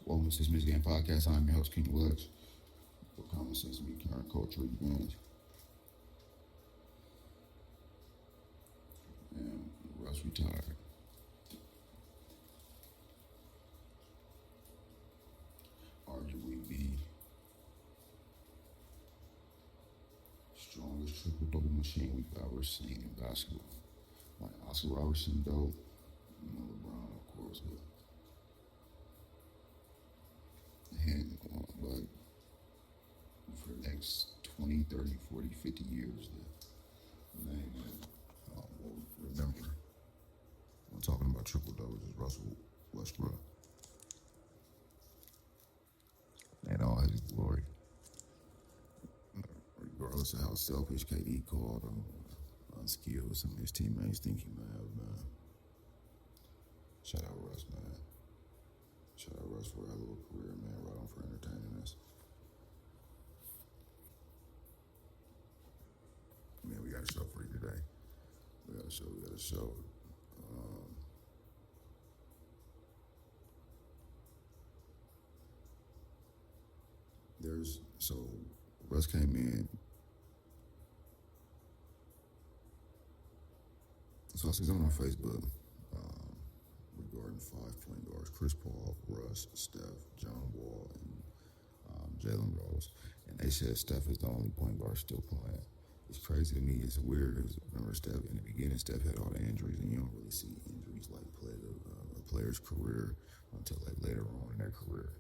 Welcome to this Miss Game Podcast. I'm your host, King Lex. For common sense, me, current cultural events. And Russ retired. Arguably the strongest triple double machine we've ever seen in basketball. Like Oscar Robertson, dope. LeBron, of course, but for the next 20, 30, 40, 50 years, the name that we'll remember when talking about triple doubles is Russell Westbrook and all his glory. Regardless of how selfish KD called or unskilled some of his teammates think he may have been. Shout out Russ, man. Shout out Russ for a little career, man. Right on for entertaining us. Man, we got a show for you today. We got a show. So Russ came in. So I see something on Facebook regarding 5 point guards: Chris Paul, Russ, Steph, John Wall, and Jalen Rose. And they said Steph is the only point guard still playing. It's crazy to me. It's weird. Remember, Steph in the beginning, Steph had all the injuries, and you don't really see injuries like plague a player's career until like later on in their career.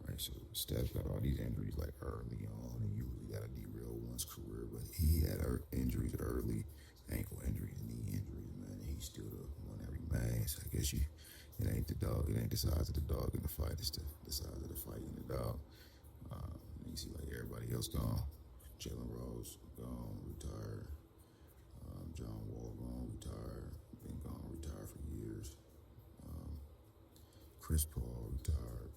Right, so Steph got all these injuries like early on, and usually got to derail one's career. But he had injuries early, ankle injuries, knee injuries, man. And he still won every match. I guess it ain't the dog, it ain't the size of the dog in the fight. It's the size of the fight in the dog. And you see like everybody else gone. Jalen Rose gone, retired. John Wall gone, retired. Been gone, retired for years. Chris Paul retired.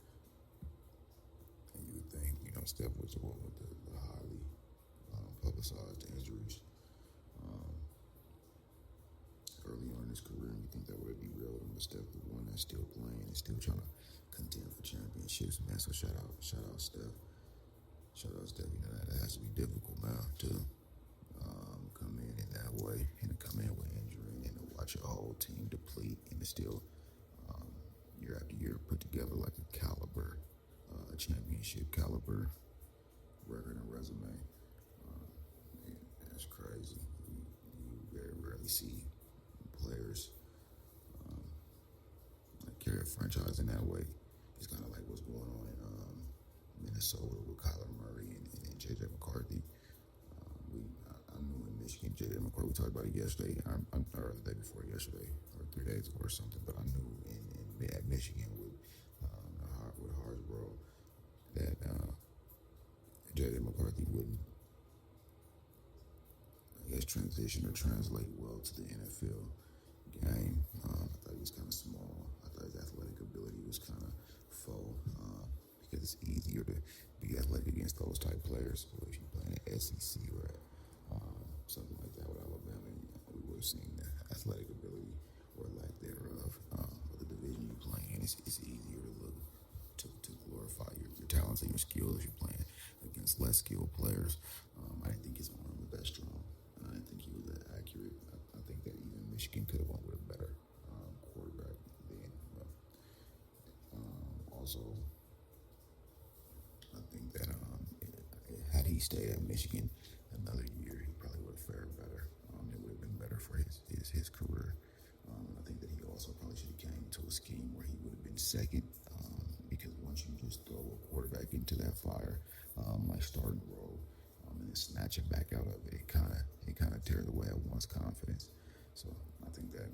And you would think, Steph was the one with the highly publicized injuries early on in his career, and you think that would have derailed him. But Steph, the one that's still playing and still trying to contend for championships, man. So shout out Steph. Shout out Steph. That has to be difficult, man, to come in that way and to come in with injury and to watch your whole team deplete and to still year after year put together like a caliber, a championship caliber record and resume. Man, that's crazy. You very rarely see players like carry a franchise in that way. It's kind of like what's going on in Minnesota with Kyler Murray and J.J. McCarthy. I knew in Michigan, J.J. McCarthy, we talked about it yesterday, or the day before yesterday, or 3 days ago or something, but I knew at Michigan with Harsborough that J.J. McCarthy wouldn't, I guess, transition or translate well to the NFL game. I thought he was kind of small. I thought his athletic ability was kind of faux, because it's easier to be athletic against those type players. So if you play in the SEC or something like that with Alabama, we would have seen the athletic ability or lack thereof of the division you play in. It's easier to look to glorify your talents and your skills if you're playing against less skilled players. I didn't think his arm was that strong. I didn't think he was that accurate. I think that even Michigan could have won with a better quarterback then. But also, I think that had he stayed at Michigan another year, he probably would have fared better. It would have been better for his career. And I think that he also probably should have came to a scheme where he would have been second, because once you just throw a quarterback into that fire, like starting role, and then snatch it back out of it, it kind of tears away at one's confidence. So I think that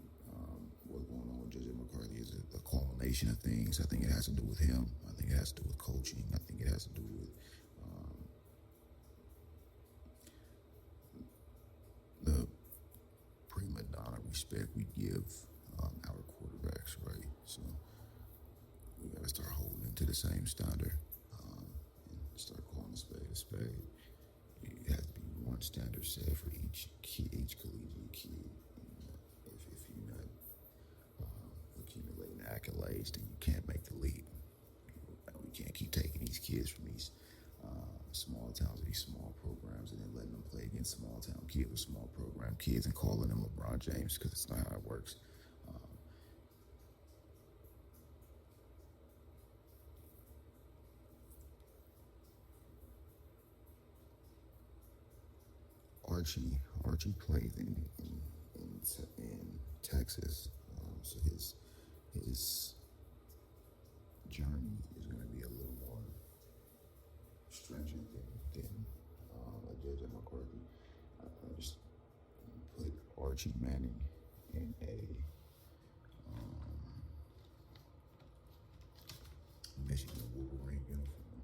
what's going on with J.J. McCarthy is a culmination of things. I think it has to do with him. I think it has to do with coaching. I think it has to do with the prima donna respect we give our quarterbacks, right? So we got to start holding to the same standard and start calling a spade a spade. It has to be one standard set for each collegiate kid. If you're not accumulating accolades, then you can't make the leap. We kids from these small towns or these small programs, and then letting them play against small town kids or small program kids and calling them LeBron James, because it's not how it works. Archie plays in Texas, so his journey is going to be a little more stringent than a JJ McCarthy. I just put Archie Manning in a Michigan Wolverine uniform,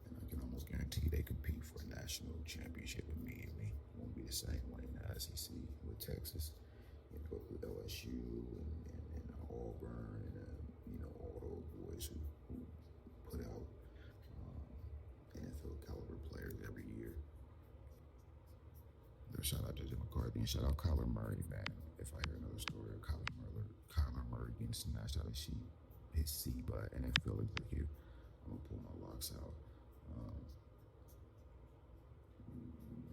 and I can almost guarantee they compete for a national championship immediately. It won't be the same way in the SEC with Texas, but with LSU and Auburn and all those boys who put out NFL caliber players every year. Shout out to Jim McCarthy and shout out Kyler Murray, man. If I hear another story of Kyler Murray getting snatched out of his seat by an NFL executive, I'm gonna pull my locks out.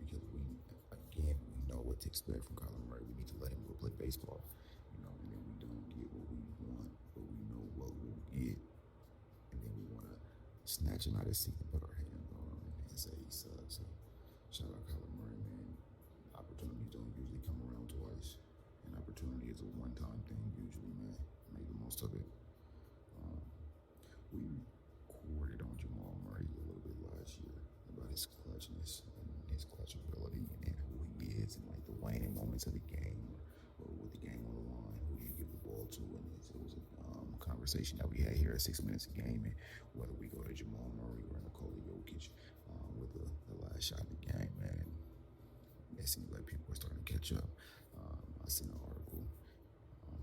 Because we know what to expect from Kyler Murray. We need to let him go play baseball, and then we don't get what we want, but we know what we'll get, and then we want to snatch him out of his seat and put our hands on him and say he sucks. So shout out Kyler Murray, man. Opportunities don't usually come around twice, and opportunity is a one-time thing usually, man. Make the most of it. We recorded on Jamal Murray a little bit last year about his clutchness and his clutch ability and who he is and like the waning moments of the game or with the game on the line, who do you give the ball to? And it was a conversation that we had here at 6 minutes a game, and whether we go to Jamal Murray or Nikola Jokic with the last shot of the game, man. It seems like people are starting to catch up. I seen an article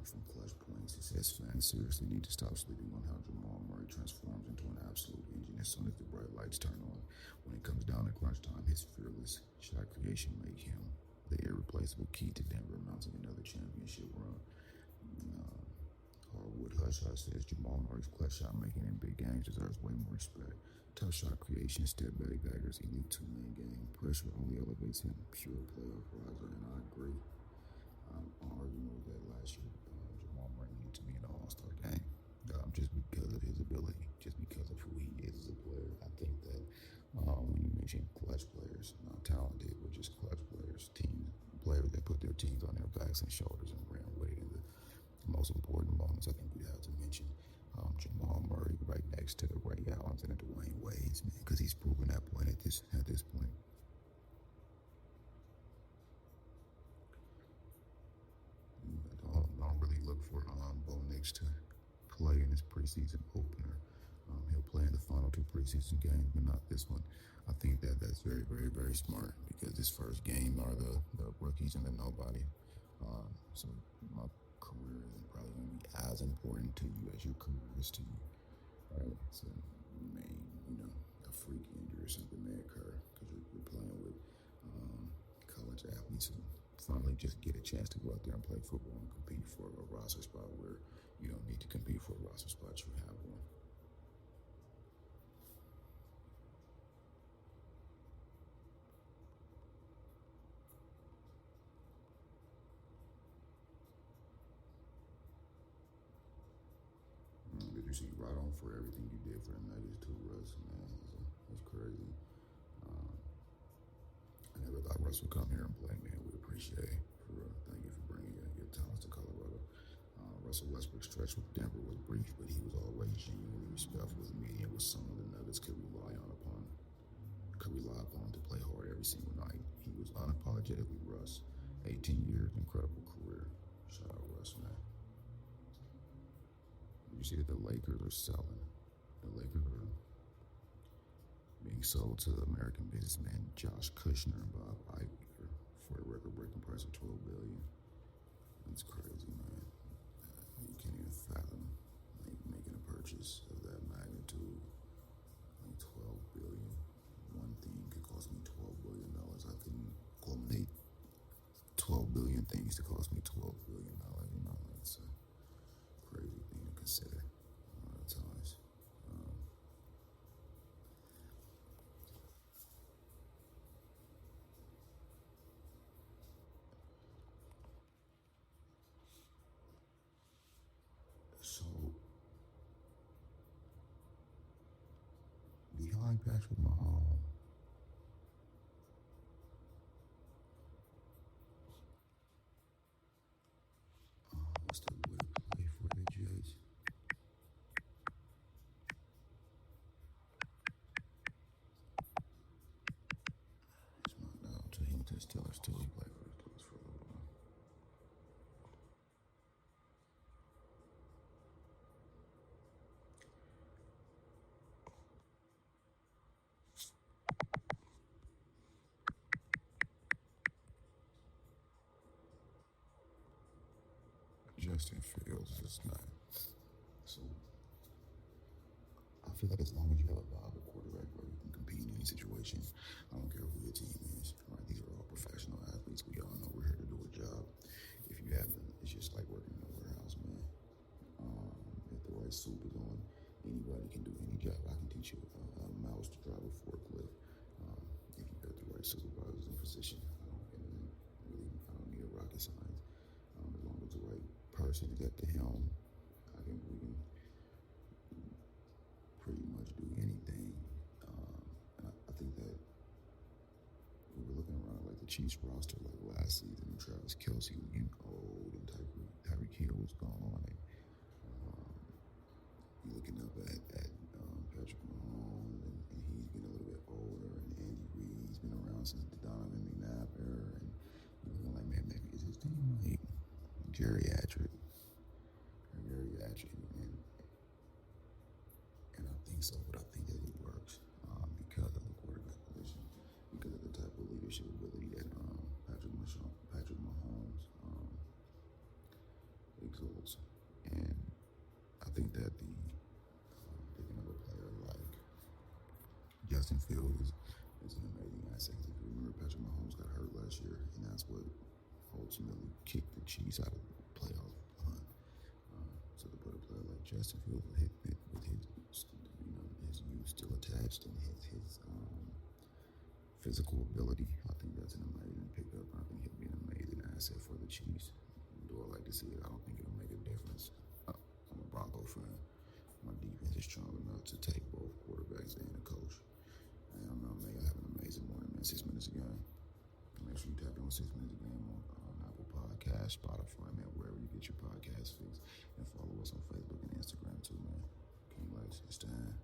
from Clutch Points. It says fans seriously need to stop sleeping on how Jamal Murray transforms into an absolute engine as soon as the bright lights turn on. When it comes down to crunch time, his fearless shot creation make him the irreplaceable key to Denver mounting another championship run. Hardwood Hush Hush says Jamal Murray's clutch shot making in big games deserves way more respect. Tough shot creation, step back daggers, elite two-man game. Pressure only elevates him. Pure playoff riser, and I agree. I'm arguing with that last year. Jamal Murray needed to be in an all-star game. Just because of his ability, just because of who he is as a player. I think that when you mention clutch players, not talented, but just clutch players, players that put their teams on their backs and shoulders and ran with it in the most important moments, I think we'd have to mention Jamal Murray right next to the Ray Allens and the Dwayne Wades, man, because he's proven that point at this point. Don't really look for Bo Nix to play in his preseason opener. He'll play in the final two preseason games, but not this one. I think that's very, very, very smart because this first game are the rookies and the nobody. So my career isn't probably going to be as important to you as your career is to you. Right? So a freak injury or something may occur because you're playing with college athletes who finally just get a chance to go out there and play football and compete for a roster spot where you don't need to compete for a roster spot, you have one. Did you see right on for everything you did for the Nuggets too, Russ? Man, it's crazy. I never thought Russ would come here and play, man. We appreciate it. Thank you for bringing your talents to Colorado. Russell Westbrook's stretch with Denver was brief, but he was always genuinely respectful of the media, was someone the Nuggets could rely upon to play hard every single night. He was unapologetically Russ. 18 years, incredible career. Shout out Russ, man. You see that the Lakers are selling. The Lakers are being sold to American businessman Josh Kushner and Bob Iger for a record-breaking price of $12 billion. That's crazy, man. You can't even fathom making a purchase of that magnitude. Like $12 billion. One thing could cost me $12 billion. I couldn't culminate 12 billion things to cost me $12 billion. It's a crazy thing to consider a lot of times. like Patrick Mahomes. What's the boy play for the Jets? He's my dog. So he went to the Steelers too. He played for the Steelers for a little while. Justin Fields is his name. So I feel like as long as you have a viable quarterback where you can compete in any situation, I don't care who your team is. Right? These are all professional athletes. We all know we're here to do a job. If you haven't, it's just like working in a warehouse, man. If the right soup is on, anybody can do any job. I can teach you a mouse to drive a forklift. If you got the right supervisors in position, I don't need a rocket science. As long as the right person is at the helm, we can pretty much do anything. And I think that we were looking around like the Chiefs roster like last season, and Travis Kelce was getting old, and Tyreek Hill was gone. And you're looking up at Patrick Mahomes, and he's getting a little bit older, and Andy Reid's been around since the Donovan McNabb era, and you're looking like, man, maybe is his team like geriatric, and I think so, but I think that it works because of the quarterback position, because of the type of leadership ability that Patrick Mahomes exalts, and I think that picking up a player like Justin Fields is an amazing asset. If you remember, Patrick Mahomes got hurt last year, and that's what ultimately kicked the Chiefs out of the playoff hunt. So to put a player like Justin Fields with his youth still attached and his physical ability, I think that's an amazing pickup. I think he'll be an amazing asset for the Chiefs. Do I like to see it? I don't think it'll make a difference. I'm a Bronco fan. My defense is strong enough to take both quarterbacks and a coach. And I'm gonna have an amazing morning, man. 6 minutes a game. Make sure you tap in on 6 minutes a game on Apple Podcasts, Spotify, man, wherever you get your podcast fix. And follow us on Facebook and Instagram too, man. King Lex, it's time.